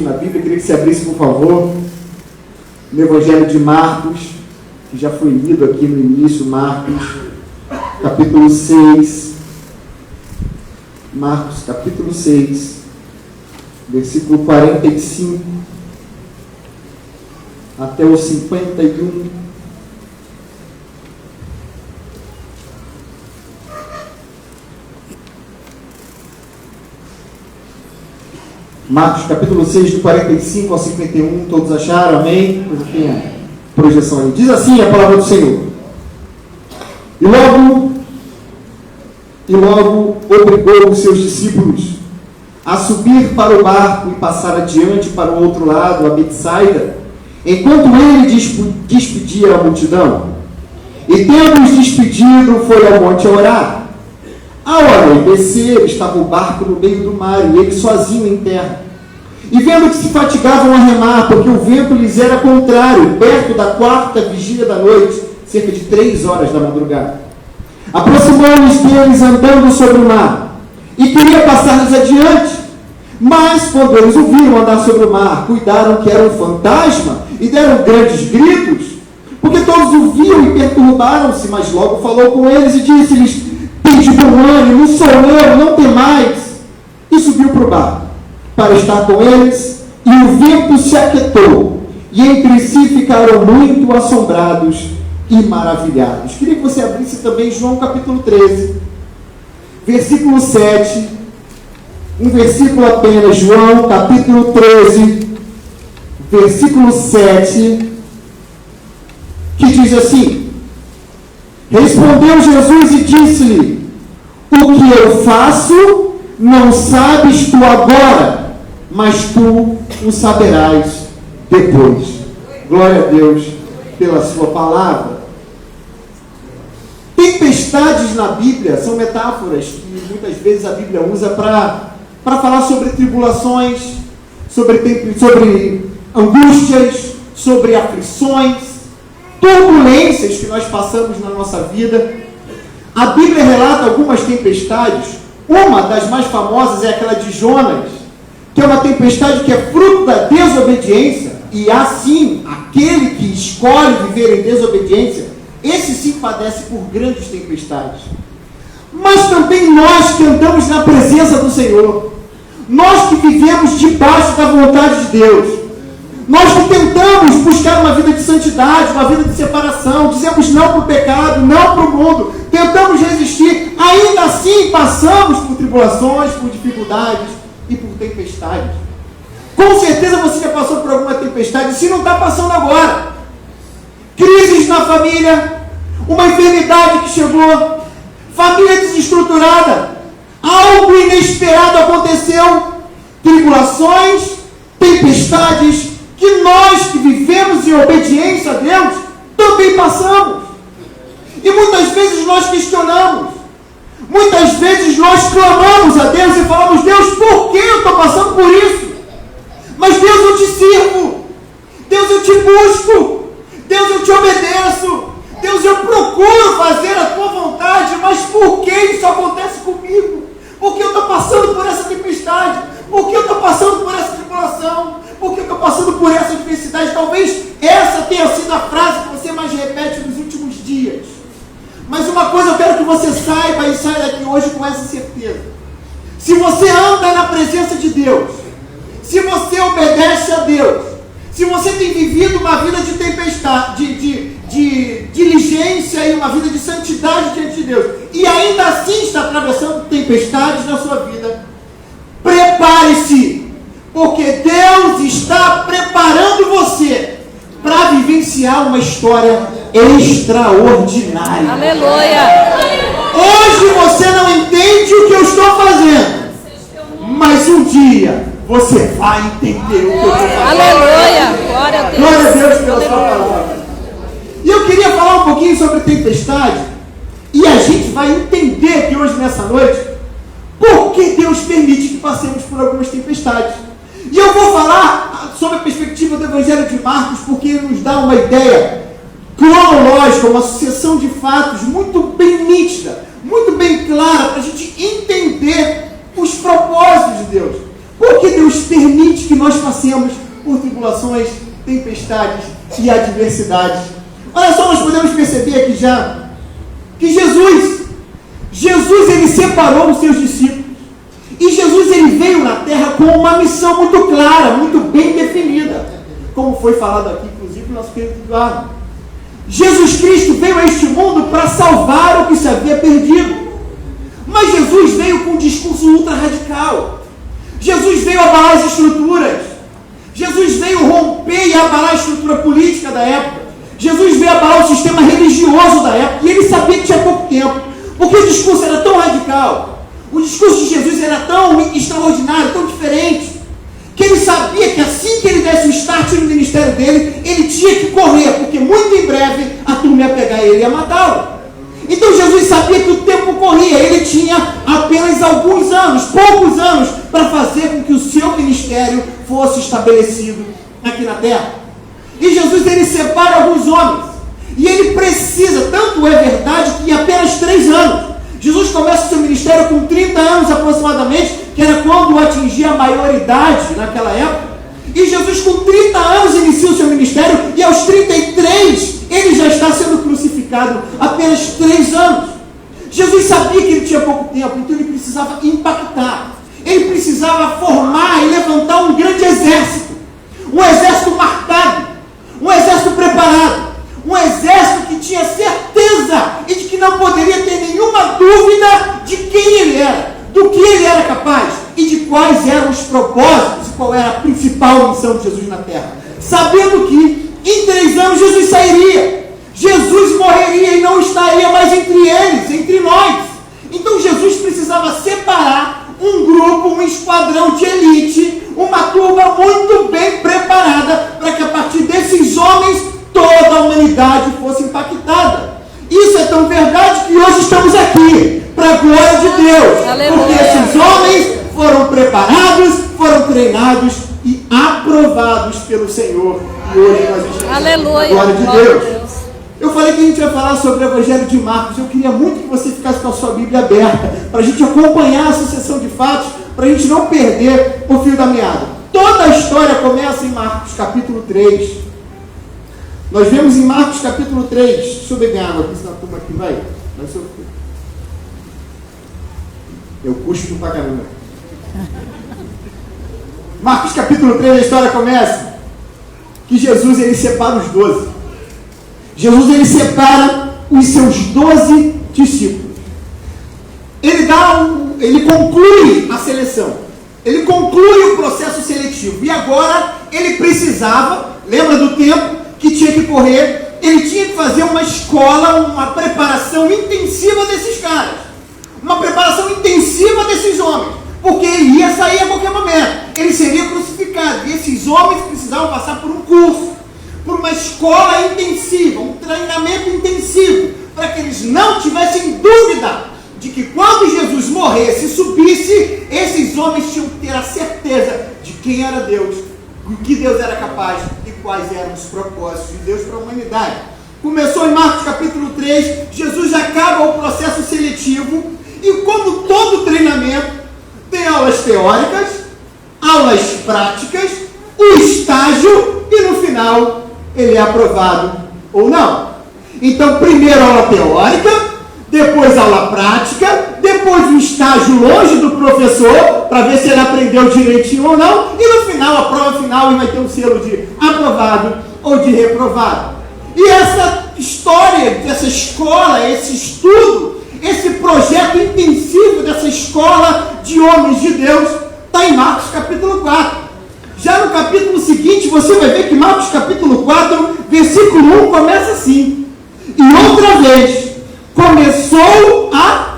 texto na Bíblia, eu queria que você abrisse, por favor, no Evangelho de Marcos, que já foi lido aqui no início, Marcos, capítulo 6. Marcos, capítulo 6, versículo 45 até o 51. Marcos, capítulo 6, do 45 ao 51, todos acharam? Amém? Pois aqui a projeção aí. Diz assim a palavra do Senhor. E logo obrigou os seus discípulos a subir para o barco e passar adiante para o outro lado, a Betsaida, enquanto ele despedia a multidão. E tendo-os despedido, foi ao monte a orar. Ao anoitecer, estava o barco no meio do mar, e ele sozinho em terra. E vendo que se fatigavam a remar, porque o vento lhes era contrário, perto da 4ª vigília da noite, cerca de 3 horas da madrugada, aproximou-nos deles andando sobre o mar, e queria passar-lhes adiante. Mas, quando eles o viram andar sobre o mar, cuidaram que era um fantasma, e deram grandes gritos, porque todos o viam e perturbaram-se. Mas logo falou com eles e disse-lhes: tende bom ânimo, sou eu, não temais. E subiu para o barco, para estar com eles, e o vento se aquietou, e entre si ficaram muito assombrados e maravilhados. Queria que você abrisse também João capítulo 13, versículo 7, um versículo apenas, João capítulo 13, versículo 7, que diz assim: respondeu Jesus e disse-lhe: o que eu faço não sabes tu agora, mas tu o saberás depois. Glória a Deus pela sua palavra. Tempestades na Bíblia são metáforas que muitas vezes a Bíblia usa para falar sobre tribulações, sobre angústias, sobre aflições, turbulências que nós passamos na nossa vida. A Bíblia relata algumas tempestades. Uma das mais famosas é aquela de Jonas, que é uma tempestade que é fruto da desobediência, e assim, aquele que escolhe viver em desobediência, esse sim padece por grandes tempestades. Mas também nós que andamos na presença do Senhor, nós que vivemos debaixo da vontade de Deus, nós que tentamos buscar uma vida de santidade, uma vida de separação, dizemos não para o pecado, não para o mundo, tentamos resistir, ainda assim passamos por tribulações, por dificuldades e por tempestades. Com certeza você já passou por alguma tempestade, se não está passando agora. Crises na família, uma enfermidade que chegou, família desestruturada, algo inesperado aconteceu, tribulações, tempestades, que nós que vivemos em obediência a Deus, também passamos. E muitas vezes nós questionamos, muitas vezes nós clamamos a Deus e falamos: Deus, por que eu estou passando por isso? Mas Deus, eu te sirvo, Deus, eu te busco, Deus, eu te obedeço, Deus, eu procuro fazer a tua vontade, mas por que isso acontece comigo? Por que eu estou passando por essa tempestade? Por que eu estou passando por essa tribulação? Por que eu estou passando por essa adversidade? Talvez essa tenha sido a frase que você mais repete nos últimos dias. Mas uma coisa eu quero que você saiba e saia daqui hoje com essa certeza. Se você anda na presença de Deus, se você obedece a Deus, se você tem vivido uma vida de tempestade, de diligência e uma vida de santidade diante de Deus, e ainda assim está atravessando tempestades na sua vida, prepare-se, porque Deus está preparando você para vivenciar uma história extraordinária. Aleluia! Hoje você não entende o que eu estou fazendo, mas um dia você vai entender o que eu estou fazendo. Aleluia! Glória a Deus! Glória a Deus pela sua palavra. E eu queria falar um pouquinho sobre tempestade, e a gente vai entender aqui hoje nessa noite por que Deus permite que passemos por algumas tempestades. E eu vou falar sobre a perspectiva do Evangelho de Marcos, porque ele nos dá uma ideia cronológica, uma sucessão de fatos muito bem nítida, muito bem clara, para a gente entender os propósitos de Deus, Por que Deus permite que nós passemos por tribulações, tempestades e adversidades? Olha só, nós podemos perceber aqui já que Jesus ele separou os seus discípulos. E Jesus ele veio na terra com uma missão muito clara, muito bem definida, como foi falado aqui, inclusive, no nosso querido Eduardo. Jesus Cristo veio a este mundo para salvar o que se havia perdido. Mas Jesus veio com um discurso ultra radical. Jesus veio abalar as estruturas. Jesus veio romper e abalar a estrutura política da época. Jesus veio abalar o sistema religioso da época. E ele sabia que tinha pouco tempo, porque o discurso era tão radical. O discurso de Jesus era tão extraordinário, tão diferente, que ele sabia que assim que ele desse o start no ministério dele, ele tinha que correr, porque muito em breve a turma ia pegar ele e ia matá-lo. Então Jesus sabia que o tempo corria, ele tinha apenas alguns anos, poucos anos, para fazer com que o seu ministério fosse estabelecido aqui na terra. E Jesus ele separa alguns homens, e ele precisa, tanto é verdade que em apenas 3 anos, Jesus começa o seu ministério com 30 anos aproximadamente, que era quando atingia a maioridade naquela época. E Jesus com 30 anos inicia o seu ministério, e aos 33 ele já está sendo crucificado, apenas 3 anos. Jesus sabia que ele tinha pouco tempo, então ele precisava impactar. Ele precisava formar e levantar um grande exército. Um exército marcado, um exército preparado, um exército que tinha certeza e de que não poderia ter nenhuma dúvida de quem ele era, do que ele era capaz e de quais eram os propósitos e qual era a principal missão de Jesus na terra. Sabendo que em 3 anos Jesus sairia, Jesus morreria e não estaria mais entre eles, entre nós. Então Jesus precisava separar um grupo, um esquadrão de elite, uma turma muito bem preparada para que a partir desses homens toda a humanidade fosse impactada. Isso é tão verdade que hoje estamos aqui, para a glória de Deus. Aleluia. Porque esses homens foram preparados, foram treinados e aprovados pelo Senhor. E hoje nós estamos Aleluia. para a glória de Deus. Eu falei que a gente ia falar sobre o Evangelho de Marcos. Eu queria muito que você ficasse com a sua Bíblia aberta, para a gente acompanhar a sucessão de fatos, para a gente não perder o fio da meada. Toda a história começa em Marcos capítulo 3. Nós vemos em Marcos capítulo 3, deixa eu beber água aqui, senão a turma aqui vai sofrer. Eu cuspo pra caramba. Marcos capítulo 3, a história começa que Jesus ele separa os 12. Jesus ele separa os seus 12 discípulos. Ele conclui a seleção. Ele conclui o processo seletivo. E agora ele precisava, lembra do tempo que tinha que correr, ele tinha que fazer uma escola, uma preparação intensiva desses caras, uma preparação intensiva desses homens, porque ele ia sair a qualquer momento, ele seria crucificado, e esses homens precisavam passar por um curso, por uma escola intensiva, um treinamento intensivo, para que eles não tivessem dúvida de que quando Jesus morresse e subisse, esses homens tinham que ter a certeza de quem era Deus, do que Deus era capaz e quais eram os propósitos de Deus para a humanidade. Começou em Marcos capítulo 3, Jesus acaba o processo seletivo e, como todo treinamento, tem aulas teóricas, aulas práticas, o estágio e no final ele é aprovado ou não. Então, primeiro aula teórica, depois aula prática, depois o estágio longe do professor, para ver se ele aprendeu direitinho ou não, e no final, a prova final, ele vai ter um selo de aprovado ou de reprovado. E essa história dessa escola, esse estudo, esse projeto intensivo dessa escola de homens de Deus, está em Marcos capítulo 4. Já no capítulo seguinte, você vai ver que Marcos capítulo 4, versículo 1, começa assim: e outra vez começou a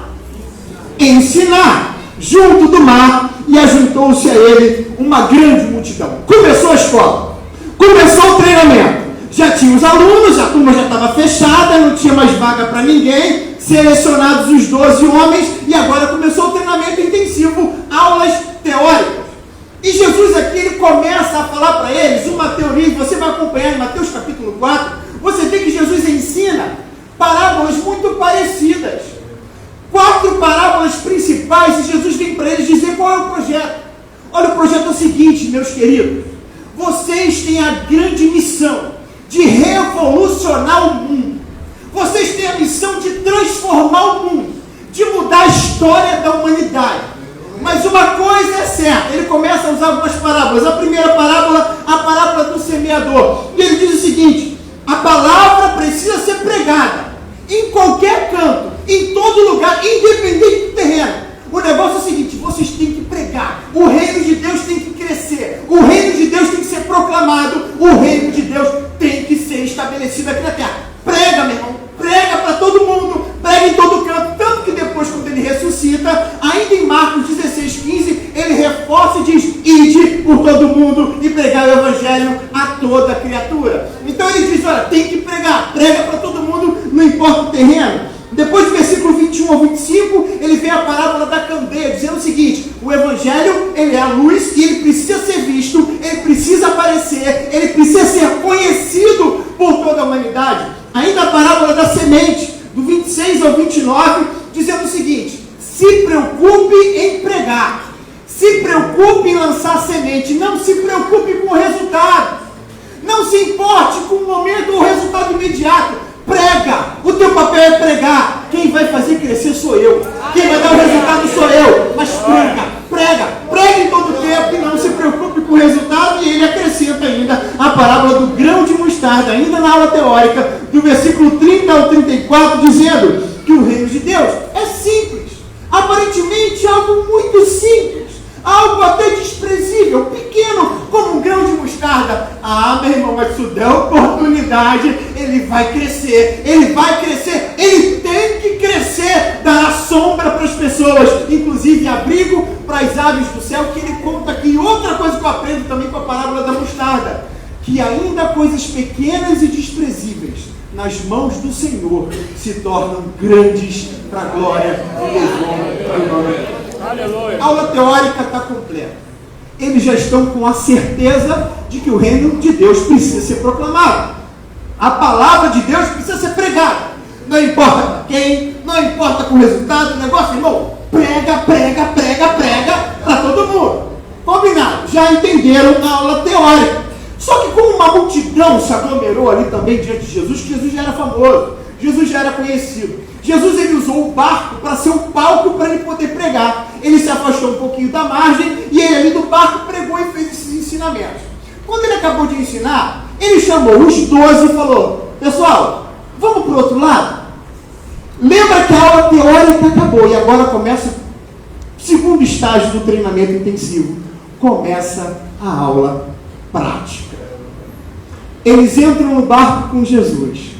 ensinar junto do mar, e ajuntou-se a ele uma grande multidão. Começou a escola, começou o treinamento, já tinha os alunos, a turma já estava fechada, não tinha mais vaga para ninguém, selecionados os 12 homens, e agora começou o treinamento intensivo, aulas teóricas. E Jesus aqui, ele começa a falar para eles uma teoria, você vai acompanhar em Mateus capítulo 4, você vê que Jesus ensina parábolas muito parecidas. 4 parábolas principais, e Jesus vem para eles dizer qual é o projeto. Olha, o projeto seguinte, meus queridos, vocês têm a grande missão de revolucionar o mundo. Vocês têm a missão de transformar o mundo, de mudar a história da humanidade. Mas uma coisa é certa, ele começa a usar algumas parábolas. A primeira parábola, a parábola do semeador. E ele diz o seguinte: a palavra precisa ser pregada em qualquer canto, em todo lugar, independente do terreno. O negócio é o seguinte: vocês têm que pregar. O reino de Deus tem que crescer. O reino de Deus tem que ser proclamado. O reino de Deus tem que ser estabelecido aqui na terra. Prega, meu irmão. Prega para todo mundo. Prega em todo canto. Tanto que depois, quando ele ressuscita, ainda em Marcos 16:15, ele reforça e diz: ide por todo mundo e pregar o evangelho a toda criatura. Então ele diz: olha, tem que pregar. Prega para todo mundo, não importa o terreno. Depois do versículo 21 ao 25, ele vem a parábola da candeia, dizendo o seguinte: o evangelho, ele é a luz e ele precisa ser visto, ele precisa aparecer, ele precisa ser conhecido por toda a humanidade. Ainda a parábola da semente, do 26 ao 29, dizendo o seguinte: se preocupe em pregar, se preocupe em lançar semente, não se preocupe com o resultado, não se importe com o momento ou o resultado imediato. Prega, o teu papel é pregar. Quem vai fazer crescer sou eu, quem vai dar o resultado sou eu. Mas prega em todo tempo e não se preocupe com o resultado. E ele acrescenta ainda a parábola do grão de mostarda, ainda na aula teórica, do versículo 30 ao 34, dizendo que o reino de Deus é simples, aparentemente algo muito simples, algo até desprezível, pequeno, como um grão de mostarda. Ah, meu irmão, mas isso der oportunidade, ele vai crescer, ele tem que crescer, dar sombra para as pessoas, inclusive abrigo para as aves do céu, que ele conta aqui. Outra coisa que eu aprendo também com a parábola da mostarda, que ainda coisas pequenas e desprezíveis nas mãos do Senhor se tornam grandes para a glória e louvor do nome dele. Aleluia. A aula teórica está completa. Eles já estão com a certeza de que o reino de Deus precisa ser proclamado. A palavra de Deus precisa ser pregada. Não importa para quem, não importa com o resultado. O negócio, irmão, prega para todo mundo. Combinado? Já entenderam a aula teórica. Só que como uma multidão se aglomerou ali também diante de Jesus, que Jesus já era famoso, Jesus já era conhecido. Jesus, ele usou o barco para ser um palco para ele poder pregar. Ele se afastou um pouquinho da margem e ele ali do barco pregou e fez esses ensinamentos. Quando ele acabou de ensinar, ele chamou os 12 e falou: pessoal, vamos para o outro lado? Lembra que a aula teórica acabou e agora começa o segundo estágio do treinamento intensivo. Começa a aula prática. Eles entram no barco com Jesus.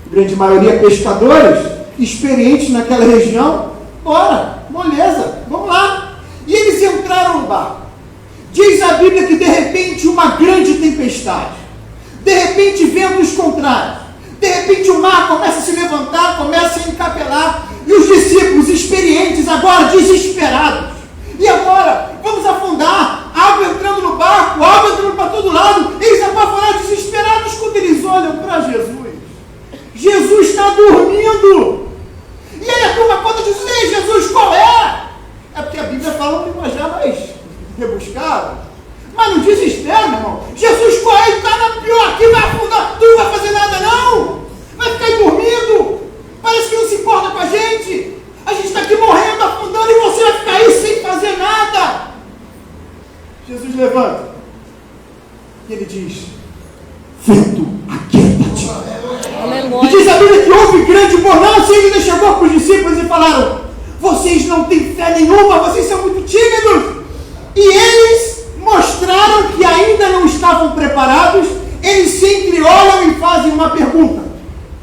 A grande maioria pescadores, experientes naquela região. Bora, moleza, vamos lá. E eles entraram no barco. Diz a Bíblia que de repente uma grande tempestade, de repente ventos contrários, de repente o mar começa a se levantar, começa a encapelar, e os discípulos experientes agora desesperados. E agora? Vamos afundar, água entrando no barco, água entrando para todo lado, eles apavorados, desesperados, quando eles olham para Jesus. Jesus está dormindo. E aí a turma conta diz: ei, Jesus, qual é? É porque a Bíblia fala um linguajar mais rebuscado. Mas não desespera, meu irmão. Jesus, qual é? Ele está na pior aqui, vai afundar. Tu não vai fazer nada, não. Vai ficar aí dormindo. Parece que não se importa com a gente. A gente está aqui morrendo, afundando, e você vai ficar aí sem fazer nada. Jesus levanta. E ele diz: vento, aquieta-te. E diz a Bíblia que houve grande bonança, e ele ainda chegou para os discípulos e falaram: vocês não têm fé nenhuma, vocês são muito tímidos. E eles mostraram que ainda não estavam preparados. Eles sempre olham e fazem uma pergunta: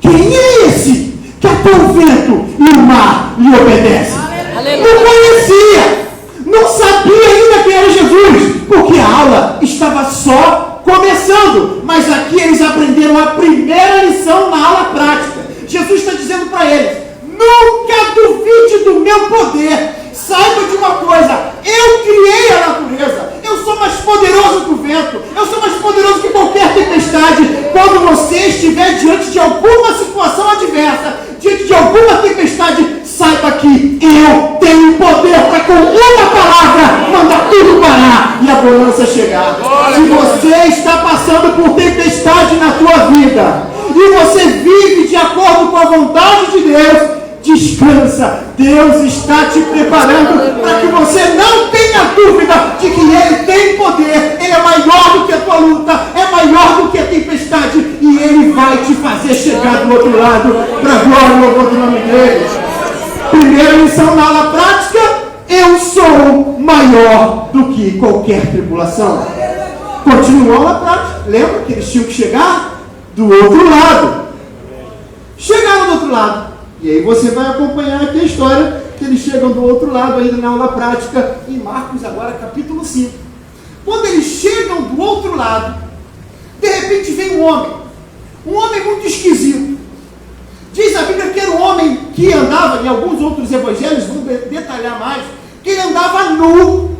quem é esse que até o vento e o mar lhe obedecem? Não conhecia, não sabia ainda quem era Jesus, porque a aula estava só começando. Mas aqui eles aprenderam a primeira lição na aula prática. Jesus está dizendo para eles: nunca duvide do meu poder. Saiba de uma coisa: eu criei a natureza, eu sou mais poderoso que o vento, eu sou mais poderoso que qualquer tempestade. Quando você estiver diante de alguma situação adversa, diante de alguma tempestade, saiba que bonança chegar. Se você está passando por tempestade na tua vida e você vive de acordo com a vontade de Deus, descansa. Deus está te preparando para que você não tenha dúvida de que Ele tem poder. Ele é maior do que a tua luta, é maior do que a tempestade, e Ele vai te fazer chegar do outro lado para a glória e louvor do nome dele. Primeira lição na aula prática: eu sou maior do que qualquer tribulação. Continua a aula prática. Lembra que eles tinham que chegar do outro lado. Chegaram do outro lado. E aí você vai acompanhar aqui a história, que eles chegam do outro lado ainda na aula prática, em Marcos agora capítulo 5. Quando eles chegam do outro lado, de repente vem um homem muito esquisito. Diz a Bíblia que era um homem que andava, em alguns outros evangelhos, vamos detalhar mais, que ele andava nu.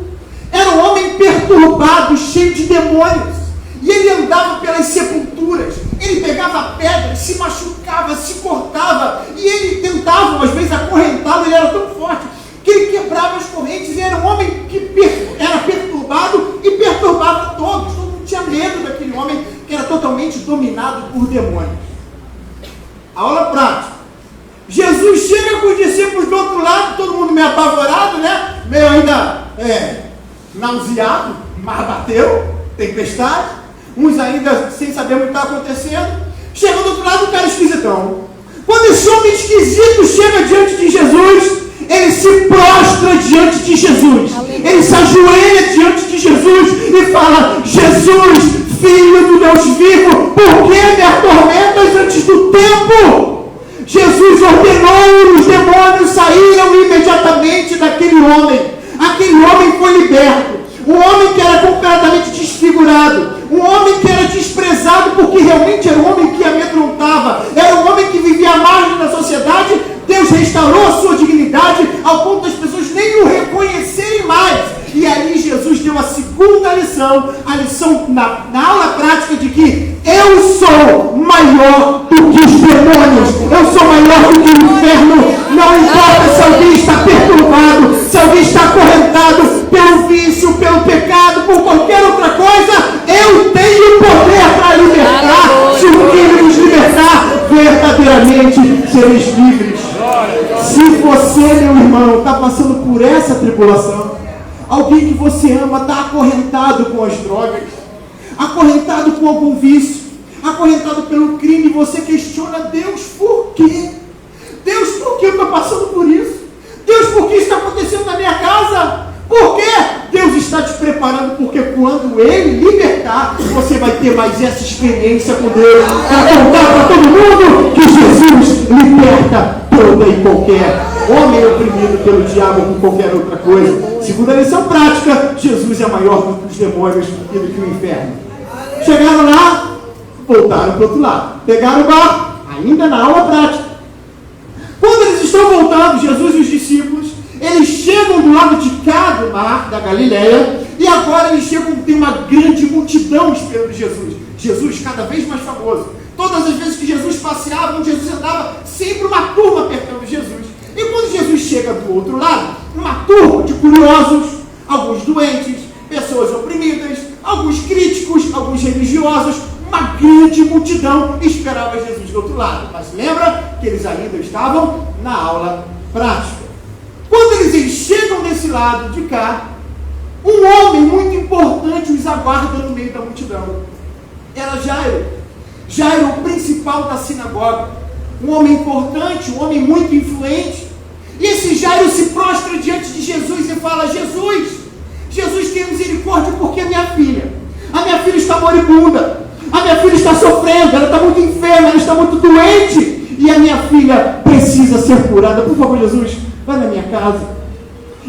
Era um homem perturbado, cheio de demônios. E ele andava pelas sepulturas. Ele pegava pedras, se machucava, se cortava. E ele tentava, às vezes, acorrentá-lo. Ele era tão forte que ele quebrava as correntes. E era um homem que era perturbado e perturbava todos. Todo mundo tinha medo daquele homem que era totalmente dominado por demônios. Aula prática. Jesus chega com os discípulos do outro lado, todo mundo meio apavorado, né? Meio ainda nauseado, mar bateu, tempestade. Uns ainda sem saber o que está acontecendo. Chega do outro lado, o cara esquisitão. Quando esse homem esquisito chega diante de Jesus, ele se prostra diante de Jesus. Ele se ajoelha diante de Jesus e fala: Jesus, Filho do Deus vivo, por que me atormentas antes do tempo? Jesus ordenou, os demônios saíram imediatamente daquele homem. Aquele homem foi liberto. Um homem que era completamente desfigurado, um homem que era desprezado porque realmente era um homem que amedrontava, era um homem que vivia à margem da sociedade. Deus restaurou a sua dignidade ao ponto das pessoas nem o reconhecerem mais. E aí Jesus deu a segunda lição, a lição na aula prática de que eu sou maior do que os demônios, eu sou maior do que o inferno. Não importa se alguém está perturbado, se alguém está acorrentado pelo vício, pelo pecado, por qualquer outra coisa, eu tenho poder para libertar. Se o Filho nos libertar, verdadeiramente sereis livres. Se você, meu irmão, está passando por essa tribulação, alguém que você ama está acorrentado com as drogas, acorrentado com algum vício, acorrentado pelo crime, você questiona: Deus, por quê? Deus, por que eu estou passando por isso? Deus, por que isso está acontecendo na minha casa? Por quê? Deus está te preparando, porque quando Ele libertar, você vai ter mais essa experiência com Deus, para contar para todo mundo que Jesus liberta toda e qualquer homem oprimido pelo diabo ou por qualquer outra coisa. Segunda lição prática: Jesus é maior do que os demônios e do que o inferno. Chegaram lá, voltaram para o outro lado, pegaram o barco, ainda na aula prática. Quando eles estão voltando, Jesus e os discípulos, eles chegam do lado de cá do mar da Galileia, e agora eles chegam, tem uma grande multidão esperando Jesus. Jesus cada vez mais famoso. Todas as vezes que Jesus passeava, onde Jesus andava, sempre uma turma apertando Jesus. E quando Jesus chega do outro lado, uma turma de curiosos, alguns doentes, pessoas oprimidas, alguns críticos, alguns religiosos, uma grande multidão esperava Jesus do outro lado. Mas lembra que eles ainda estavam na aula prática. Quando eles chegam desse lado de cá, um homem muito importante os aguarda no meio da multidão. Era Jairo. Jairo, o principal da sinagoga. Um homem importante, um homem muito influente. E esse Jairo se prostra diante de Jesus e fala: Jesus, tenha misericórdia, porque a minha filha está moribunda, a minha filha está sofrendo, ela está muito enferma, ela está muito doente, e a minha filha precisa ser curada. Por favor, Jesus, vai na minha casa.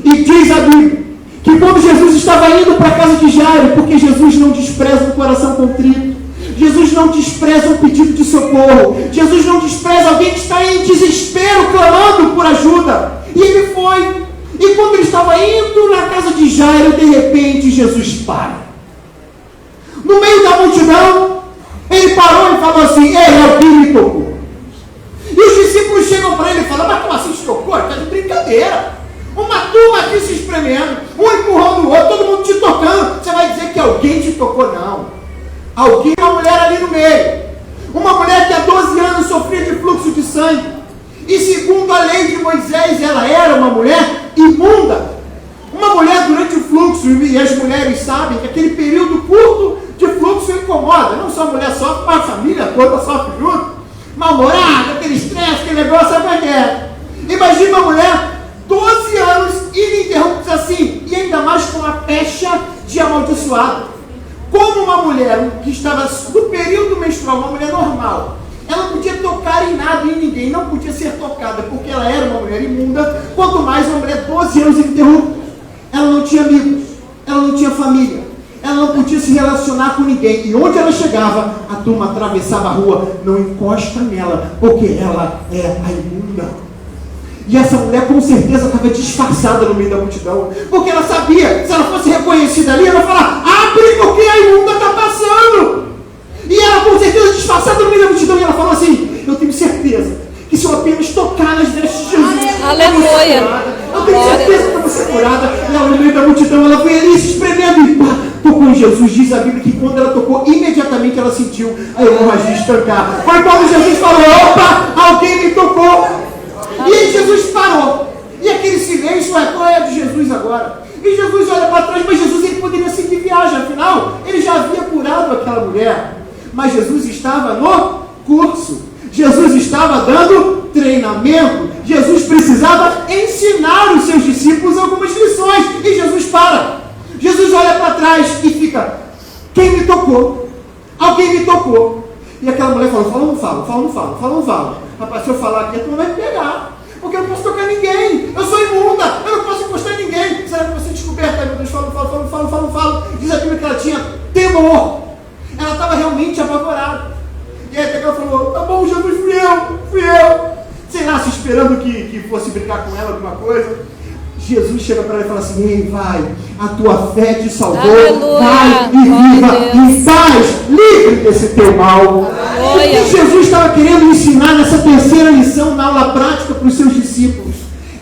E diz a Bíblia que quando Jesus estava indo para a casa de Jairo, porque Jesus não despreza um coração contrito, Jesus não despreza um pedido de socorro, Jesus não despreza alguém que está em desespero, clamando por ajuda. E ele foi. E quando ele estava indo na casa de Jairo, de repente Jesus para. No meio da multidão, ele parou e falou assim: ei, alguém me tocou. E os discípulos chegam para ele e falam: mas como assim te tocou? Está de brincadeira. Uma turma aqui se espremendo, um empurrando o outro, todo mundo te tocando. Você vai dizer que alguém te tocou, não. Alguém, uma mulher ali no meio. Uma mulher que há 12 anos sofria de fluxo de sangue. E segundo a lei de Moisés, ela era uma mulher imunda. Uma mulher durante o fluxo, e as mulheres sabem que aquele período curto de fluxo incomoda. Não só a mulher sofre, mas a família toda sofre junto. Mal-humorada, aquele estresse, aquele negócio, sabe o que é? Imagina uma mulher, 12 anos, ininterruptos assim, e ainda mais com a pecha de amaldiçoado. Como uma mulher que estava no período menstrual, uma mulher normal, ela não podia tocar em nada e em ninguém, não podia ser tocada, porque ela era uma mulher imunda, quanto mais uma mulher 12 anos ininterruptos. Ela não tinha amigos, ela não tinha família, ela não podia se relacionar com ninguém. E onde ela chegava, a turma atravessava a rua, não encosta nela, porque ela é a imunda. E essa mulher com certeza estava disfarçada no meio da multidão, porque ela sabia, se ela fosse reconhecida ali, ela ia falar, abre porque a imunda está passando. E ela com certeza disfarçada no meio da multidão, e ela falou assim, eu tenho certeza que se eu apenas tocar nas vestes de Jesus, aleluia, eu tenho certeza que eu vou ser curada. E ela no meio da multidão, ela foi ali se espremendo e pá, tocou em Jesus. Diz a Bíblia que quando ela tocou, imediatamente ela sentiu a hemorragia estancar. Foi quando Jesus falou, opa, alguém me tocou. E aí Jesus parou. E aquele silêncio, qual é a de Jesus agora? E Jesus olha para trás, mas Jesus ele poderia seguir viagem, afinal, ele já havia curado aquela mulher. Mas Jesus estava no curso. Jesus estava dando treinamento. Jesus precisava ensinar os seus discípulos algumas lições. E Jesus para. Jesus olha para trás e fica, quem me tocou? Alguém me tocou. E aquela mulher falou, fala ou não fala? Fala ou não fala? Fala ou não fala? Rapaz, se eu falar aqui, tu não vai me pegar. Porque eu não posso tocar ninguém. Eu sou imunda. Eu não posso encostar em ninguém. Será que você descoberta? Meu Deus, fala. Diz a Bíblia que ela tinha temor. Ela estava realmente apavorada. E aí ela falou, tá bom, Jesus, fui eu. Sei lá, se esperando que fosse brincar com ela alguma coisa. Jesus chega para ela e fala assim, ei, vai, a tua fé te salvou, aleluia, vai e viva em paz, livre desse teu mal. O que Jesus estava querendo ensinar nessa terceira lição, na aula prática para os seus discípulos?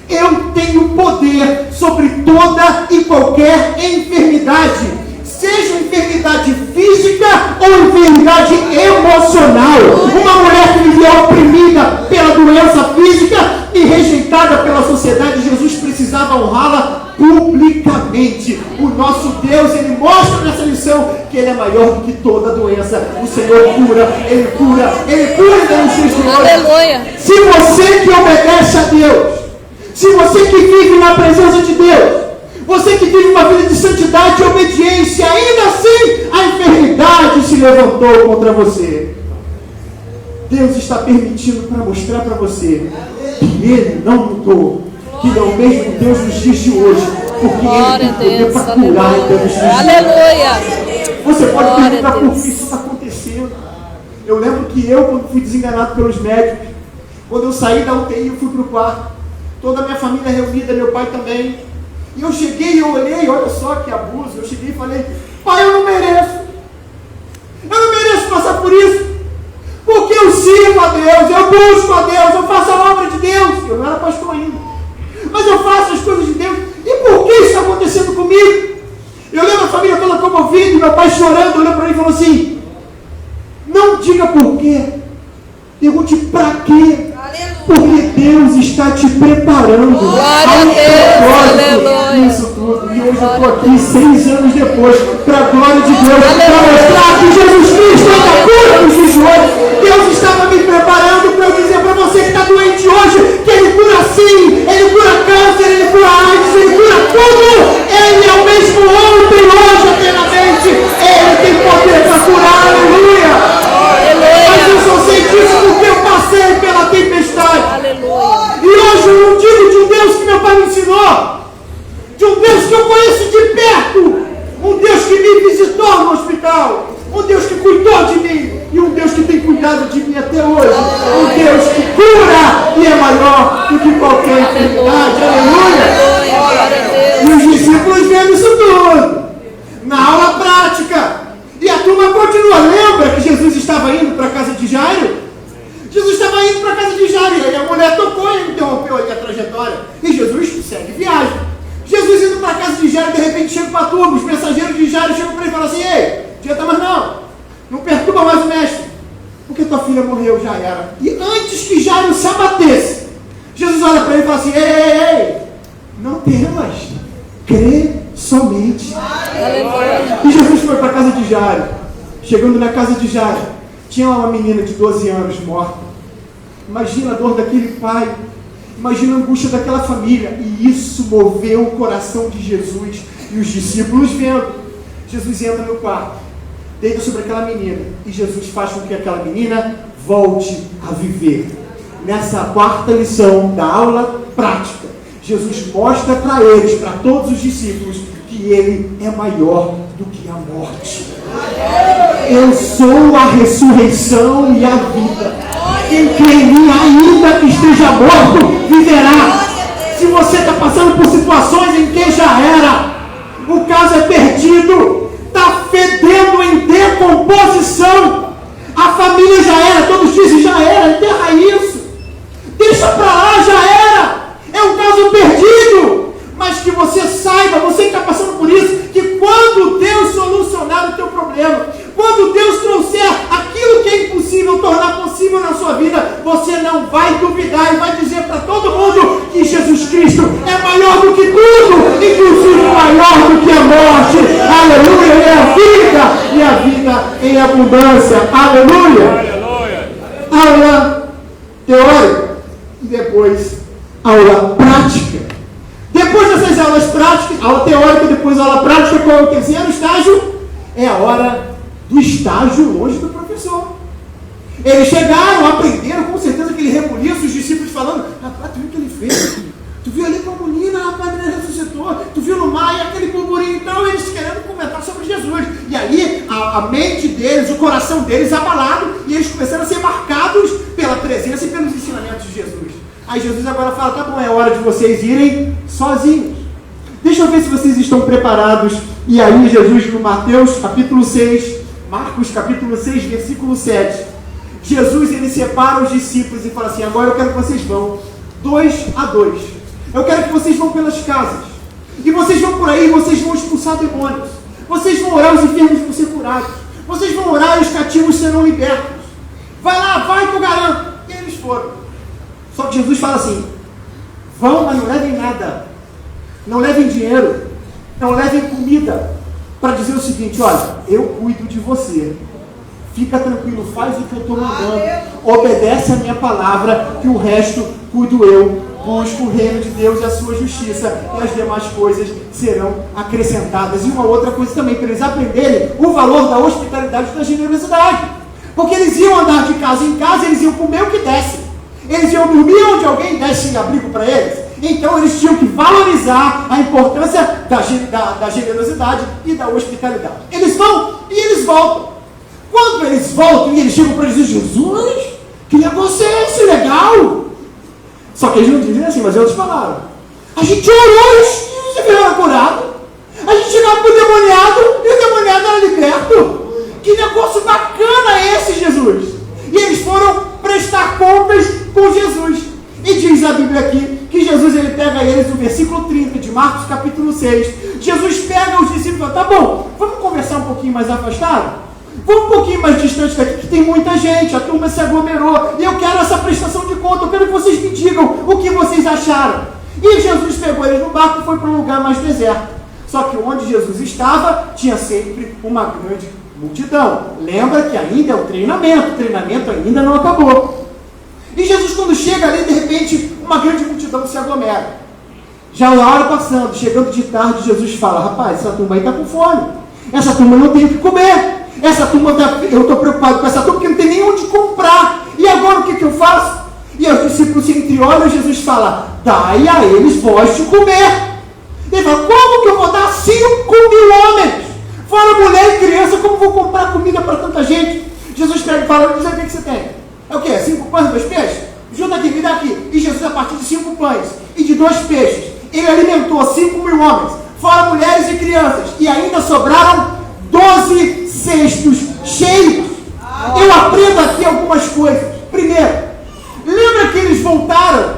Eu tenho poder sobre toda e qualquer enfermidade, seja enfermidade física ou enfermidade emocional. Uma mulher que vivia oprimida pela doença física e rejeitada pela sociedade, Jesus precisava honrá-la publicamente. O nosso Deus, ele mostra nessa lição que ele é maior do que toda doença. O Senhor cura, ele cura nos dias de hoje. Aleluia. Se você que obedece a Deus, se você que vive na presença de Deus, você que vive uma vida de santidade e obediência, ainda assim a enfermidade se levantou contra você. Deus está permitindo para mostrar para você que Ele não mudou, que Ele é o mesmo Deus nos dias de hoje, porque Ele tem poder para curar em Deus nos dias de hoje. Aleluia. Você pode perguntar por que isso está acontecendo. Eu lembro que eu, quando fui desenganado pelos médicos, quando eu saí da UTI, eu fui para o quarto, toda a minha família reunida, meu pai também. E eu cheguei e eu olhei, olha só que abuso, eu cheguei e falei, pai, eu não mereço passar por isso, porque eu sirvo a Deus, eu busco a Deus, eu faço a obra de Deus. Eu não era pastor ainda, mas eu faço as coisas de Deus, e por que isso está acontecendo comigo? Eu lembro a família toda comovida, e meu pai chorando, olhou para mim e falou assim, não diga por quê, pergunte para quê. Porque Deus está te preparando glória a Deus, aleluia. Isso tudo. E hoje eu estou aqui 6 anos depois, para a glória de Deus, para mostrar que Jesus Cristo ainda cura nos dias de hoje. Deus estava me preparando para eu dizer para você que está doente hoje, que Ele cura sim, Ele cura câncer, Ele cura AIDS, Ele cura tudo. Ele é o mesmo ontem, hoje, eternamente. Ele tem poder para curar, aleluia. Mas eu só sei disso porque eu passei pela tempestade. Aleluia. E hoje eu digo de um Deus que meu pai me ensinou, de um Deus que eu conheço de perto, um Deus que me visitou no hospital, um Deus que cuidou de mim e um Deus que tem cuidado de mim até hoje, um Deus que cura e é maior do que qualquer enfermidade. Aleluia. E os discípulos vendo isso tudo na aula prática. E a turma continua. Lembra que Jesus estava indo para a casa de Jairo? Jesus estava indo para a casa de Jairo. E a mulher tocou e interrompeu ali a trajetória. E Jesus segue viagem. Jesus indo para a casa de Jairo, de repente chega para a turma, os mensageiros de Jairo chegam para ele e falam assim: ei, adianta mais não perturba mais o mestre, porque tua filha morreu, já era. E antes que Jairo se abatesse, Jesus olha para ele e fala assim: ei, não temas, crê somente. E Jesus foi para a casa de Jairo. Chegando na casa de Jairo, tinha uma menina de 12 anos morta. Imagina a dor daquele pai, imagina a angústia daquela família. E isso moveu o coração de Jesus. E os discípulos vendo, Jesus entra no quarto, deita sobre aquela menina, e Jesus faz com que aquela menina volte a viver. Nessa quarta lição da aula prática, Jesus mostra para eles, para todos os discípulos, que Ele é maior do que a morte. Eu sou a ressurreição e a vida. Quem crê em mim, ainda que esteja morto, viverá. Se você está passando por situações em que já era, o caso é perdido, está fedendo em decomposição, a família já era, todos dizem já era, enterra isso, deixa para lá, já era, é um caso perdido. Mas que você saiba, você que está passando por isso, que quando Deus solucionar o teu problema, quando Deus trouxer aquilo que é impossível tornar possível na sua vida, você não vai duvidar e vai dizer para todo mundo que Jesus Cristo é maior do que tudo, inclusive maior do que a morte. Aleluia! Ele é a vida e a vida em abundância. Aleluia! Aula teórica e depois aula prática. Depois dessas aulas práticas, aula teórica, depois aula prática, qual é o terceiro estágio? É a hora do estágio longe do professor. Eles chegaram, aprenderam, com certeza aquele rebuliço, os discípulos falando: rapaz, tu viu o que ele fez? Tu viu ali com a menina, rapaz, ele ressuscitou, tu viu no mar, e aquele burburinho e tal, eles querendo comentar sobre Jesus. E aí, a mente deles, o coração deles abalado, e eles começaram a ser marcados pela presença e pelos ensinamentos de Jesus. Aí Jesus agora fala: tá bom, é hora de vocês irem sozinhos. Deixa eu ver se vocês estão preparados. E aí Jesus, no Mateus capítulo 6, Marcos capítulo 6, versículo 7, Jesus, ele separa os discípulos e fala assim: agora eu quero que vocês vão 2 a 2. Eu quero que vocês vão pelas casas. E vocês vão por aí, vocês vão expulsar demônios. Vocês vão orar, os enfermos vão ser curados. Vocês vão orar e os cativos serão libertos. Vai lá, vai que eu garanto. E eles foram. Só que Jesus fala assim: vão, mas não levem nada. Não levem dinheiro. Não levem comida. Para dizer o seguinte: olha, eu cuido de você. Fica tranquilo, faz o que eu estou mandando. Obedece a minha palavra, que o resto cuido eu. Busco o reino de Deus e a sua justiça, e as demais coisas serão acrescentadas. E uma outra coisa também, para eles aprenderem o valor da hospitalidade e da generosidade. Porque eles iam andar de casa em casa, eles iam comer o que desse. Eles iam dormir onde alguém desse abrigo para eles. Então eles tinham que valorizar a importância da generosidade e da hospitalidade. Eles vão e eles voltam. Quando eles voltam e eles chegam para dizer: Jesus, que negócio é esse legal? Só que eles não dizem assim, mas eles falaram: a gente orou e você veio curado. A gente chegava para o demoniado e o demoniado era liberto. Que negócio bacana é esse, Jesus? E eles foram prestar contas com Jesus. E diz a Bíblia aqui que Jesus, ele pega eles no versículo 30 de Marcos capítulo 6. Jesus pega os discípulos e fala: tá bom, vamos conversar um pouquinho mais afastado? Vamos um pouquinho mais distante daqui, que tem muita gente, a turma se aglomerou, e eu quero essa prestação de conta, eu quero que vocês me digam o que vocês acharam. E Jesus pegou eles no barco e foi para um lugar mais deserto. Só que onde Jesus estava, tinha sempre uma grande multidão. Lembra que ainda é o treinamento ainda não acabou. E Jesus, quando chega ali, de repente, uma grande multidão se aglomera. Já a hora passando, chegando de tarde, Jesus fala: rapaz, essa turma aí está com fome. Essa turma não tem o que comer. Essa turma, eu estou preocupado com essa turma porque não tem nem onde comprar. E agora o que eu faço? E os discípulos se entreolham, Jesus fala: dai a eles vós de comer. Ele fala: como que eu vou dar 5.000 homens? Fora mulher e criança, como vou comprar comida para tanta gente? Jesus pega e fala: não sei o que você tem. É o quê? 5 pães e 2 peixes? Junta aqui, me dá aqui. E Jesus, a partir de 5 pães e de 2 peixes, ele alimentou 5.000 homens, fora mulheres e crianças. E ainda sobraram 12 cestos cheios. Eu aprendo aqui algumas coisas. Primeiro, lembra que eles voltaram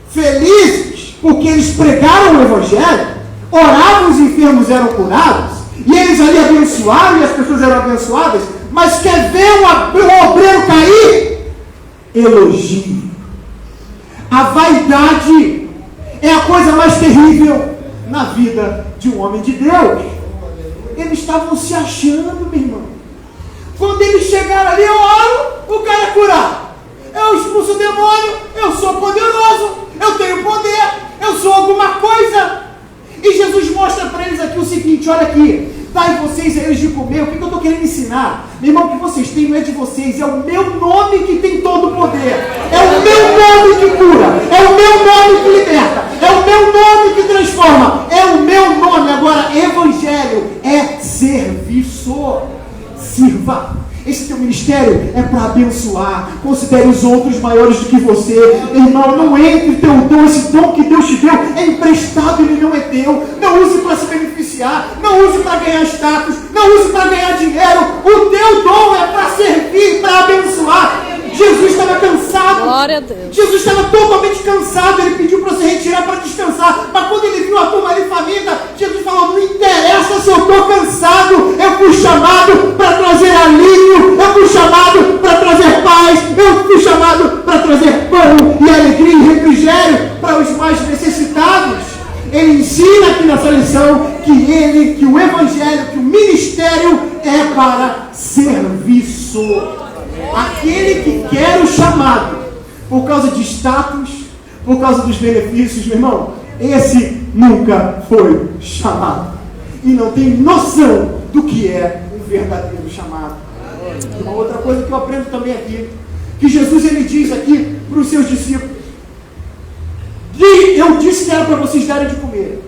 felizes porque porque eles pregaram o Evangelho, oravam, os enfermos eram curados, e eles ali abençoaram, e as pessoas eram abençoadas, mas quer ver o obreiro cair? Elogio. A vaidade é a coisa mais terrível na vida de um homem de Deus. Eles estavam se achando, meu irmão. Quando eles chegaram ali, eu oro, o cara é curado. Eu expulso o demônio, eu sou poderoso, eu tenho poder, eu sou alguma coisa. E Jesus mostra para eles aqui o seguinte, olha aqui, dai vocês a eles de comer. O que eu estou querendo ensinar? Meu irmão, o que vocês têm não é de vocês, é o meu nome que tem todo o poder. É o meu nome que cura, é o meu nome que liberta, é o meu nome que transforma, é o meu nome. Agora, evangelho é serviço. Sirva. Esse teu ministério é para abençoar. Considere os outros maiores do que você. Irmão, não entre teu dom. Esse dom que Deus te deu é emprestado, ele não é teu. Não use para se beneficiar. Não use para ganhar status. Não use para ganhar dinheiro. O teu dom é para servir, para abençoar. Jesus estava cansado. Glória a Deus. Jesus estava totalmente cansado. Ele pediu para se retirar para descansar. Mas quando ele viu a turma ali faminta, Jesus falou, não interessa se eu estou cansado. Eu fui chamado para trazer alívio. Eu fui chamado para trazer paz. Eu fui chamado para trazer pão e alegria e refrigério para os mais necessitados. Ele ensina aqui nessa lição que o evangelho, que o ministério é para serviço. Aquele que quer o chamado por causa de status, por causa dos benefícios, meu irmão, esse nunca foi chamado e não tem noção do que é um verdadeiro chamado. Uma outra coisa que eu aprendo também aqui, que Jesus ele diz aqui para os seus discípulos, eu disse que era para vocês darem de comer.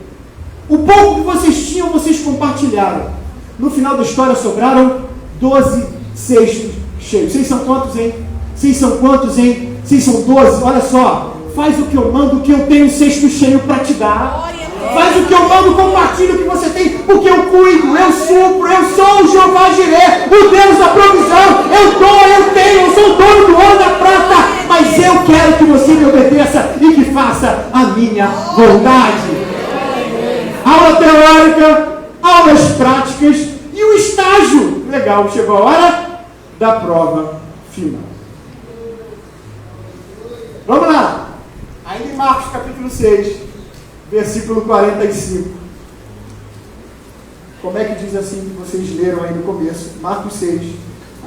O pouco que vocês tinham, vocês compartilharam. No final da história sobraram 12 cestos cheios. Vocês são quantos, hein? Vocês são quantos, hein? Vocês são 12. Olha só, faz o que eu mando, que eu tenho cesto cheio para te dar. Faz o que eu mando, compartilha o que você tem, porque eu cuido, eu supro, eu sou o Jeová Jireh, o Deus da provisão. Eu dou, eu tenho, eu sou o dono do ouro da prata, mas eu quero que você me obedeça e que faça a minha vontade. Aula teórica, aulas práticas e o estágio. Legal, chegou a hora da prova final. Vamos lá. Ainda em Marcos capítulo 6, versículo 45. Como é que diz assim que vocês leram aí no começo? Marcos 6,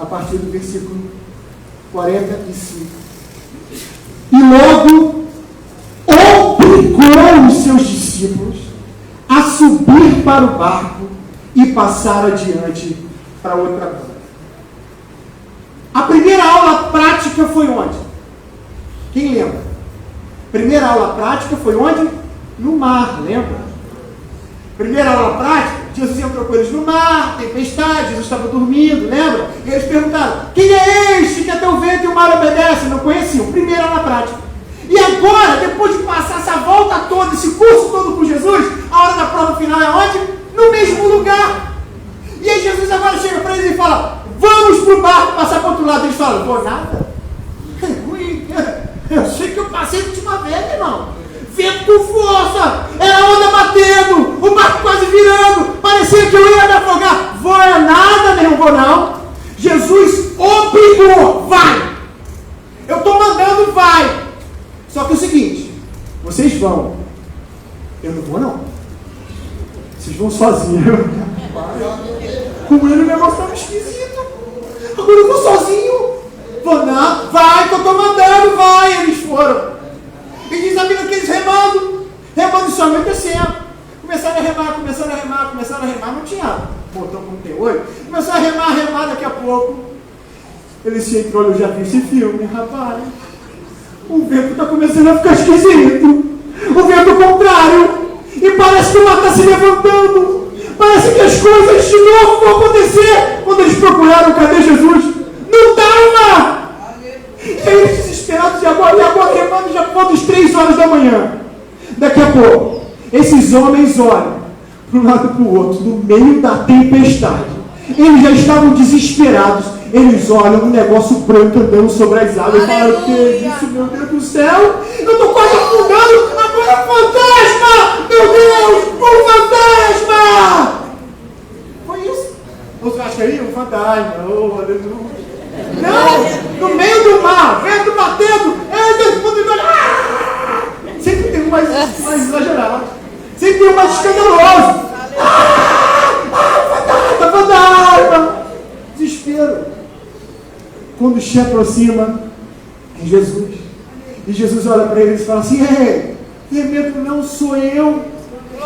a partir do versículo 45. E logo obrigou os seus discípulos a subir para o barco e passar adiante para outra banda. A primeira aula prática foi onde? Quem lembra? Primeira aula prática foi onde? No mar, lembra? Primeira aula prática, Jesus entrou com eles no mar, tempestade, Jesus estava dormindo, lembra? E eles perguntaram, quem é este que até o vento e o mar obedecem? Não conheciam. Primeira aula prática. E agora, depois de passar essa volta toda, esse curso todo com Jesus, a hora da prova final é onde? No mesmo lugar. E aí Jesus agora chega para eles e fala, vamos para o barco passar para o outro lado. Eles falam, pô, nada. Eu sei que eu passei de última vez, irmão. Vento com força, era onda batendo, o barco quase virando, parecia que eu ia me afogar. Vou é nada, meu irmão, vou não. Jesus obrigou, vai. Eu estou mandando, vai. Só que é o seguinte, vocês vão. Eu não vou não. Vocês vão sozinhos. Com ele o negócio estava esquisito. Agora eu vou sozinho. Vou não, vai que eu estou mandando, vai. Eles foram. E diz a Bíblia que eles remando somente descendo. Começaram a remar, não tinha botão como tem hoje. Começaram a remar, daqui a pouco. Ele se entrou, eu já vi esse filme, rapaz. O vento está começando a ficar esquisito. O vento contrário. E parece que o mar está se levantando. Parece que as coisas de novo vão acontecer. Quando eles procuraram, cadê Jesus? Não estava! E aí eles desesperados, e agora remando, já foram das 3 horas da manhã. Daqui a pouco, esses homens olham para um lado e para o outro, no meio da tempestade. Eles já estavam desesperados. Eles olham um negócio branco andando sobre as águas e falam, que é isso, meu Deus do céu? Eu estou quase afundando, agora fantasma! Meu Deus, um fantasma! Foi isso. Você acha aí um fantasma? Oh, aleluia. Não, no meio do mar, vento batendo, sempre tem um mais exagerado, sempre tem um mais escandaloso. Fantasma! Desespero. Quando se aproxima é Jesus, e Jesus olha para eles e fala assim: ei, Pedro, não sou eu.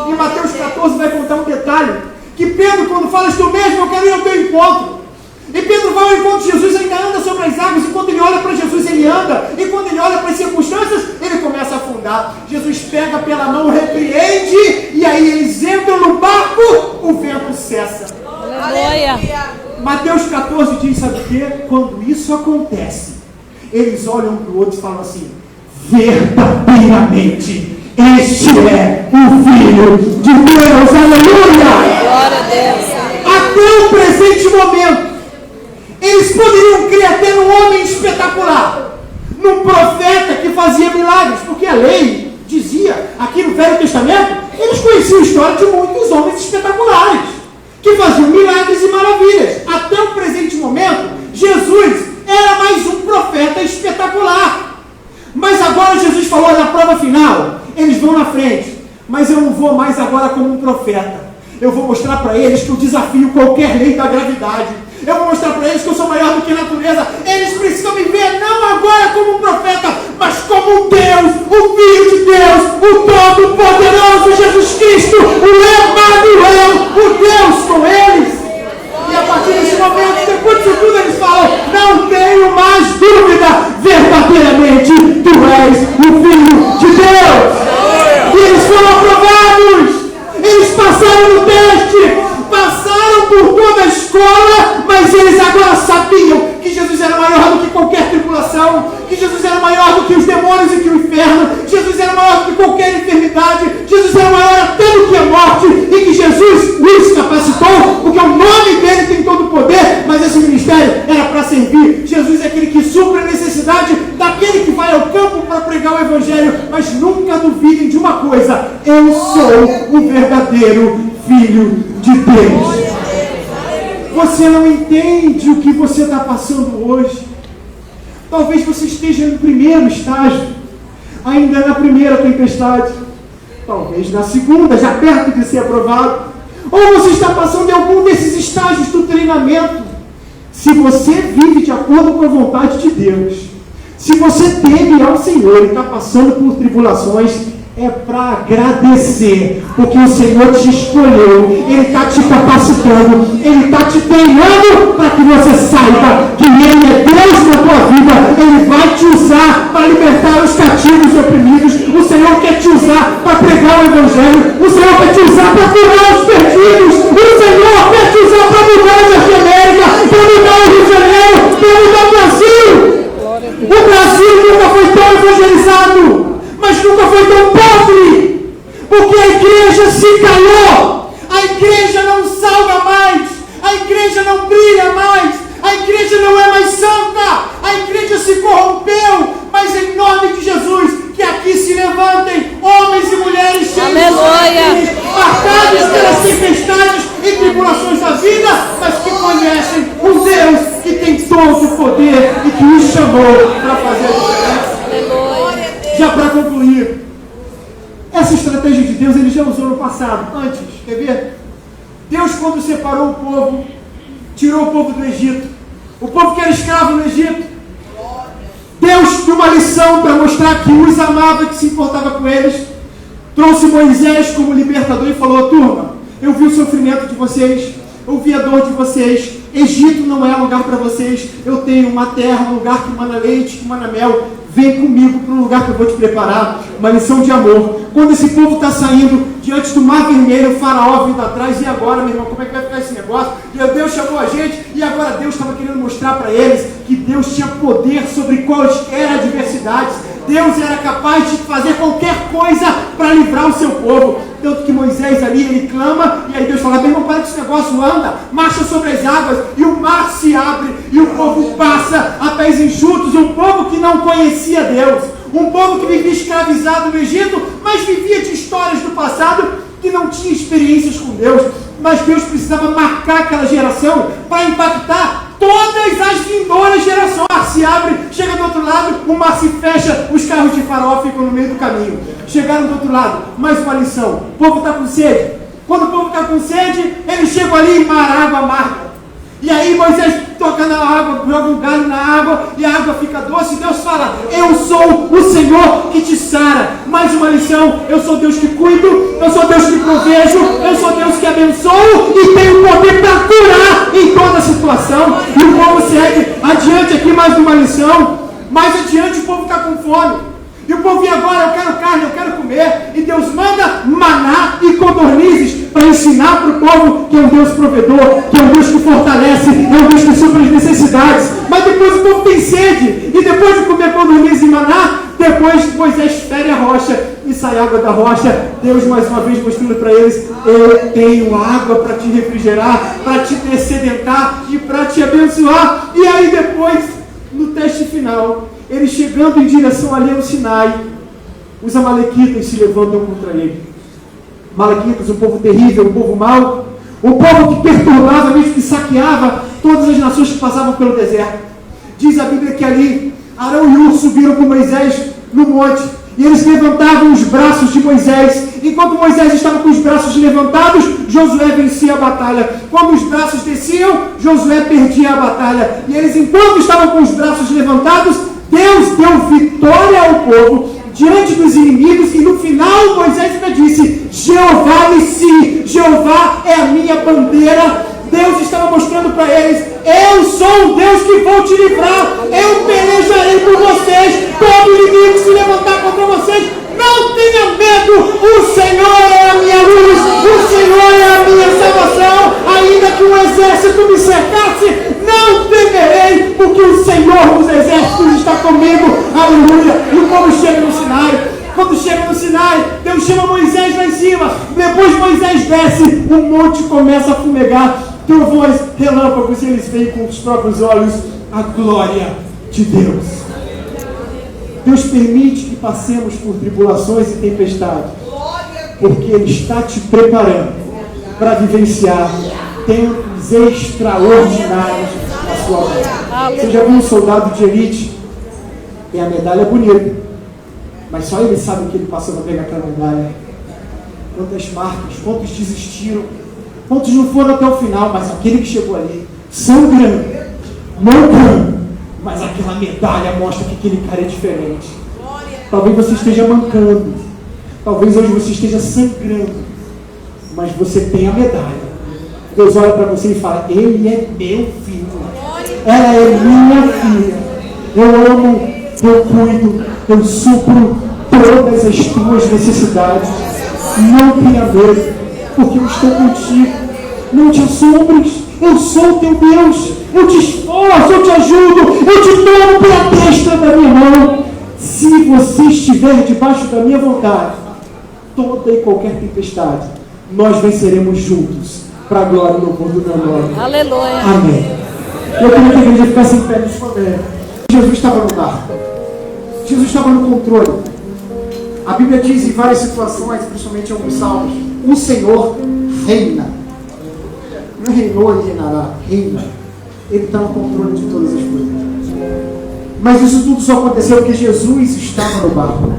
Em Mateus 14 vai contar um detalhe, que Pedro, quando fala estou mesmo, eu quero ir ao teu encontro. E Pedro vai ao encontro de Jesus, ainda anda sobre as águas, e quando ele olha para Jesus, ele anda, e quando ele olha para as circunstâncias, ele começa a afundar. Jesus pega pela mão, repreende, e aí eles entram no barco, o vento cessa. Aleluia. Mateus 14 diz, sabe o quê? Quando isso acontece, eles olham para o outro e falam assim: verdadeiramente, este é o Filho de Deus, aleluia! Glória a Deus. Até o presente momento, eles poderiam crer até num homem espetacular, num profeta que fazia milagres, porque a lei dizia, aqui no Velho Testamento, eles conheciam a história de muitos homens espetaculares, que faziam milagres e maravilhas. Até o presente momento, Jesus era mais um profeta espetacular. Mas agora Jesus falou, na prova final, eles vão na frente, mas eu não vou mais agora como um profeta. Eu vou mostrar para eles que eu desafio qualquer lei da gravidade. Eu vou mostrar para eles que eu sou maior do que a natureza. Eles precisam me ver não agora como um profeta, mas como um Deus, o Filho de Deus, o Todo-Poderoso Jesus Cristo, o Emanuel, o Deus com eles. E a partir desse momento, depois disso tudo, eles falam: não tenho mais dúvida, verdadeiramente tu és o Filho de Deus. E eles foram aprovados. Eles passaram no teste, passaram por toda a escola, mas eles agora sabiam que Jesus era maior do que qualquer tribulação, que Jesus era maior do que os demônios e que o inferno, Jesus era maior do que qualquer enfermidade, Jesus era maior até do que a morte, e que Jesus os capacitou, porque o nome dele tem todo o poder, mas esse ministério era para servir. Jesus é aquele que supre a necessidade daquele que vai ao campo para pregar o evangelho, mas nunca duvidem de uma coisa: eu sou o verdadeiro Filho de Deus. Você não entende o que você está passando hoje. Talvez você esteja no primeiro estágio, ainda na primeira tempestade, talvez na segunda, já perto de ser aprovado, ou você está passando em algum desses estágios do treinamento. Se você vive de acordo com a vontade de Deus, se você teme ao Senhor e está passando por tribulações, é para agradecer, porque o Senhor te escolheu, Ele está te capacitando, Ele está te treinando para que você saiba que Ele é Deus na tua vida. Ele vai te usar para libertar os cativos e oprimidos. O Senhor quer te usar para pregar o Evangelho. O Senhor quer te usar para curar os perdidos. O Senhor quer te usar para mudar a América, para mudar o Rio de Janeiro, para mudar o Brasil. O Brasil nunca foi tão evangelizado, mas nunca foi tão pobre, porque a igreja se calou, a igreja não salva mais, a igreja não brilha mais, a igreja não é mais santa, a igreja se corrompeu. Mas em nome de Jesus, que aqui se levantem homens e mulheres cheios de Jesus, marcados pelas tempestades e tribulações da vida, mas que conhecem o Deus que tem todo o poder e que os chamou para fazer a diferença. Já para concluir, essa estratégia de Deus ele já usou no passado. Antes, quer ver? Deus, quando separou o povo, tirou o povo do Egito, o povo que era escravo no Egito, Deus, de uma lição para mostrar que os amava, que se importava com eles, trouxe Moisés como libertador e falou: turma, eu vi o sofrimento de vocês, eu vi a dor de vocês, Egito não é lugar para vocês, eu tenho uma terra, um lugar que mana leite, que mana mel. Vem comigo para um lugar que eu vou te preparar, uma lição de amor. Quando esse povo está saindo diante do Mar Vermelho, o faraó vindo atrás, e agora, meu irmão, como é que vai ficar esse negócio? Deus chamou a gente, e agora Deus estava querendo mostrar para eles que Deus tinha poder sobre quaisquer adversidades. Deus era capaz de fazer qualquer coisa para livrar o seu povo. Tanto que Moisés ali, ele clama, e aí Deus fala: meu irmão, para que esse negócio anda, marcha sobre as águas, e o mar se abre, e o povo passa a pés enxutos. Um povo que não conhecia Deus, um povo que vivia escravizado no Egito, mas vivia de histórias do passado que não tinha experiências com Deus. Mas Deus precisava marcar aquela geração para impactar todas as vindouras gerações. O mar se abre, chega do outro lado, o mar se fecha, os carros de farol ficam no meio do caminho. Chegaram do outro lado, mais uma lição. O povo está com sede. Quando o povo está com sede, eles chegam ali e água amarga. E aí Moisés toca na água, joga um galho na água e a água fica doce. E Deus fala: eu sou o Senhor que te sara. Mais uma lição: eu sou Deus que cuido, eu sou Deus que provejo, eu sou Deus que abençoo e tenho poder para curar em toda situação. E o povo segue adiante aqui. Mais uma lição. Mais adiante o povo está com fome. E o povo, e agora? Eu quero carne, eu quero comer. E Deus manda maná e codornizes para ensinar para o povo que é um Deus provedor, que é um Deus que fortalece, é um Deus que supre as necessidades. Mas depois o povo tem sede. E depois de comer codornizes e maná, depois Moisés fere a rocha e sai água da rocha. Deus mais uma vez mostrando para eles: eu tenho água para te refrigerar, para te descedentar e para te abençoar. E aí depois, no teste final, ele chegando em direção ali ao Sinai, os amalequitas se levantam contra ele. Amalequitas, um povo terrível, um povo mau, um povo que perturbava, mesmo que saqueava todas as nações que passavam pelo deserto. Diz a Bíblia que ali Arão e Hur subiram com Moisés no monte, e eles levantavam os braços de Moisés. Enquanto Moisés estava com os braços levantados, Josué vencia a batalha. Quando os braços desciam, Josué perdia a batalha. E eles, enquanto estavam com os braços levantados, Deus deu vitória ao povo diante dos inimigos. E no final Moisés ainda disse: Jeová Nissi, Jeová é a minha bandeira. Deus estava mostrando para eles: eu sou o Deus que vou te livrar, eu pelejarei por vocês. Todo inimigo se levantar contra vocês, não tenha medo, o Senhor é a minha luz, o Senhor é a minha salvação. Ainda que um exército me cercasse, não temerei, porque o Senhor dos exércitos está comigo. Aleluia. E o povo chega no Sinai. Quando chega no Sinai, Deus chama Moisés lá em cima. Depois Moisés desce, o monte começa a fumegar, trovões, relâmpagos, e eles veem com os próprios olhos a glória de Deus. Deus permite que passemos por tribulações e tempestades, porque Ele está te preparando para vivenciar tempos extraordinários na sua vida. Você já viu um soldado de elite? E a medalha é bonita, mas só ele sabe o que ele passou para pegar aquela medalha. Quantas marcas, quantos desistiram, quantos não foram até o final, mas aquele que chegou ali, sangrando, mancando, mas aquela medalha mostra que aquele cara é diferente. Talvez você esteja mancando, talvez hoje você esteja sangrando, mas você tem a medalha. Deus olha para você e fala: ele é meu filho, ela é minha filha, eu amo, eu cuido, eu supro todas as tuas necessidades. Não tenha medo, porque eu estou contigo. Não te assombres, eu sou o teu Deus, eu te esforço, eu te ajudo, eu te tomo pela testa da minha mão. Se você estiver debaixo da minha vontade, toda e qualquer tempestade, nós venceremos juntos, para a glória e louvor do meu nome. Aleluia. Amém. Eu queria que a igreja ficasse em pé nesse momento. Jesus estava no barco, Jesus estava no controle. A Bíblia diz em várias situações, principalmente em alguns salmos: o Senhor reina. Não reinou e reinará, reina. Ele está no controle de todas as coisas. Mas isso tudo só aconteceu porque Jesus estava no barco.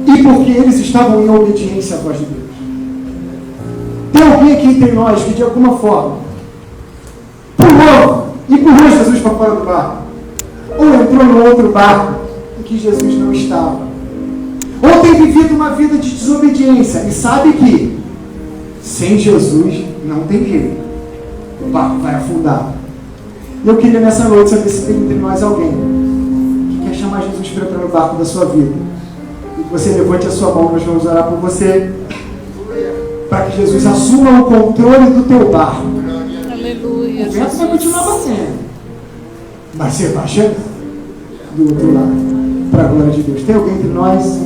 E porque eles estavam em obediência à voz de Deus. Tem alguém aqui entre nós que de alguma forma empurrou Jesus para fora do barco, ou entrou no outro barco em que Jesus não estava, ou tem vivido uma vida de desobediência e sabe que sem Jesus não tem jeito, o barco vai afundar. E eu queria nessa noite saber se tem entre nós alguém que quer chamar Jesus para entrar no barco da sua vida, e que você levante a sua mão. Nós vamos orar por você, para que Jesus assuma o controle do teu barco. Aleluia. O vento vai continuar batendo, mas você vai chegar do outro lado, para a glória de Deus. Tem alguém entre nós?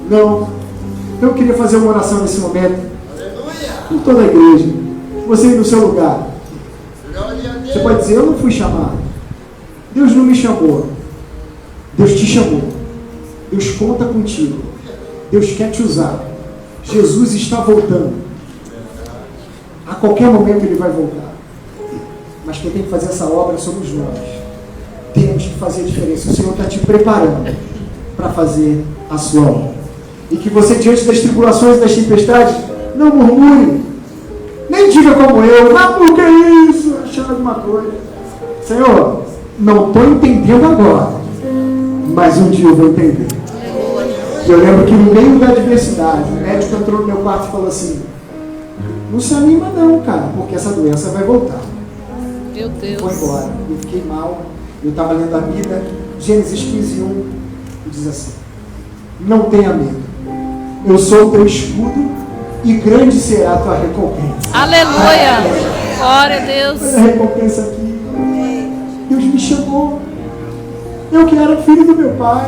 Não? Eu queria fazer uma oração nesse momento, por toda a igreja. Você no seu lugar, você pode dizer: eu não fui chamado, Deus não me chamou. Deus te chamou. Deus conta contigo. Deus quer te usar. Jesus está voltando. A qualquer momento Ele vai voltar. Mas quem tem que fazer essa obra somos nós. Temos que fazer a diferença. O Senhor está te preparando para fazer a sua obra. E que você, diante das tribulações e das tempestades, não murmure. Nem diga como eu, por que isso? Achando alguma coisa. Senhor, não estou entendendo agora, mas um dia eu vou entender. Eu lembro que no meio da adversidade, o médico entrou no meu quarto e falou assim: não se anima não, cara, porque essa doença vai voltar. Meu Deus. Foi embora. Eu fiquei mal. Eu estava lendo a Bíblia, Gênesis 15:1, e diz assim: não tenha medo, eu sou o teu escudo e grande será a tua recompensa. Aleluia. Glória a Deus. Olha a recompensa aqui. Deus me chamou. Eu que era filho do meu pai.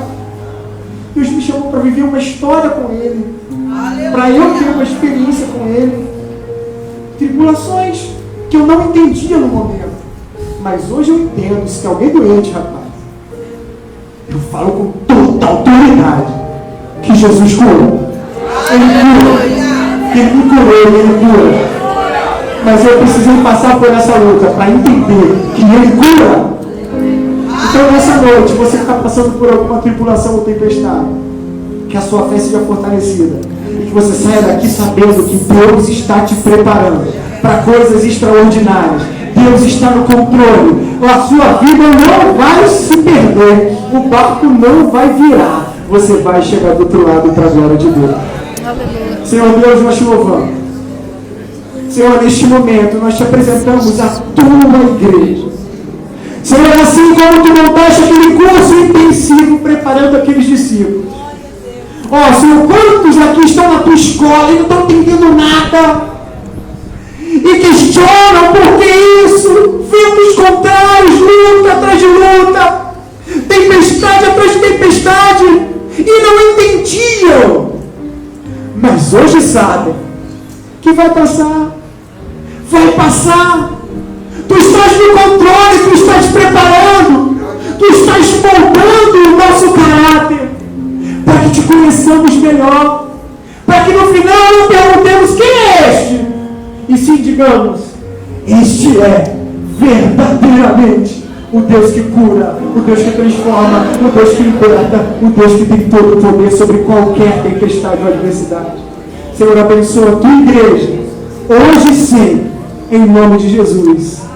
Deus me chamou para viver uma história com Ele. Para eu ter uma experiência com Ele. Tribulações que eu não entendia no momento. Mas hoje eu entendo. Se tem alguém doente, rapaz, eu falo com toda autoridade que Jesus curou. Ele cura. Ele me curou, Ele cura. Mas eu precisei passar por essa luta para entender que Ele cura. Então nessa noite, você que está passando por alguma tribulação ou tempestade, que a sua fé seja fortalecida e que você saia daqui sabendo que Deus está te preparando para coisas extraordinárias. Deus está no controle. A sua vida não vai se perder. O barco não vai virar. Você vai chegar do outro lado para a glória de Deus. Aleluia. Senhor Deus, nós te louvamos. Senhor, neste momento nós te apresentamos a tua igreja. Senhor, assim como tu montaste aquele curso intensivo preparando aqueles discípulos. Senhor, quantos aqui estão na tua escola e não estão entendendo nada? E questionam por que isso? Ventos contrários, luta atrás de luta, tempestade atrás de tempestade, e não entendiam. Mas hoje sabem que vai passar. Vai passar. Tu estás no controle, tu estás preparando, tu estás moldando o nosso caráter para que te conheçamos melhor, para que no final não perguntemos quem é este, e sim digamos: este é verdadeiramente o Deus que cura, o Deus que transforma, o Deus que liberta, o Deus que tem todo o poder sobre qualquer tempestade ou adversidade. Senhor, abençoa a tua igreja, hoje sim, em nome de Jesus.